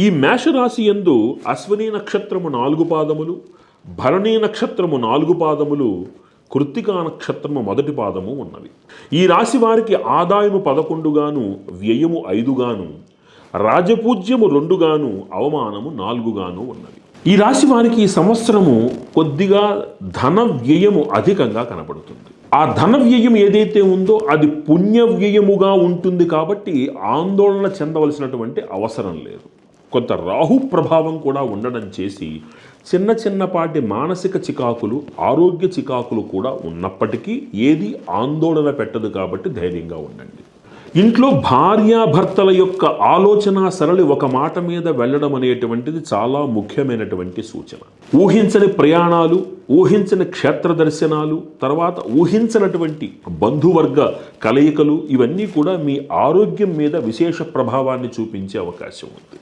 ఈ మేషరాశి యందు అశ్విని నక్షత్రము 4 పాదములు, భరణి నక్షత్రము 4 పాదములు, కృత్తికా నక్షత్రము 1 పాదము ఉన్నవి. ఈ రాశి వారికి ఆదాయము 11 గాను, వ్యయము 5 గాను, రాజపూజ్యము 2 గాను, అవమానము 4 గాను ఉన్నవి. ఈ రాశి వారికి ఈ సంవత్సరము కొద్దిగా ధన వ్యయము అధికంగా కనబడుతుంది. ఆ ధన వ్యయం ఏదైతే ఉందో అది పుణ్య వ్యయముగా ఉంటుంది కాబట్టి ఆందోళన చెందవలసినటువంటి అవసరం లేదు. కొంత రాహు ప్రభావం కూడా ఉండడం చేసి చిన్నపాటి మానసిక చికాకులు, ఆరోగ్య చికాకులు కూడా ఉన్నప్పటికీ ఏది ఆందోళన పెట్టదు కాబట్టి ధైర్యంగా ఉండండి. ఇంట్లో భార్యాభర్తల యొక్క ఆలోచన సరళి ఒక మాట మీద వెళ్ళడం అనేటువంటిది చాలా ముఖ్యమైనటువంటి సూచన. ఊహించని ప్రయాణాలు, ఊహించని క్షేత్ర దర్శనాలు, తర్వాత ఊహించినటువంటి బంధువర్గ కలయికలు ఇవన్నీ కూడా మీ ఆరోగ్యం మీద విశేష ప్రభావాన్ని చూపించే అవకాశం ఉంది.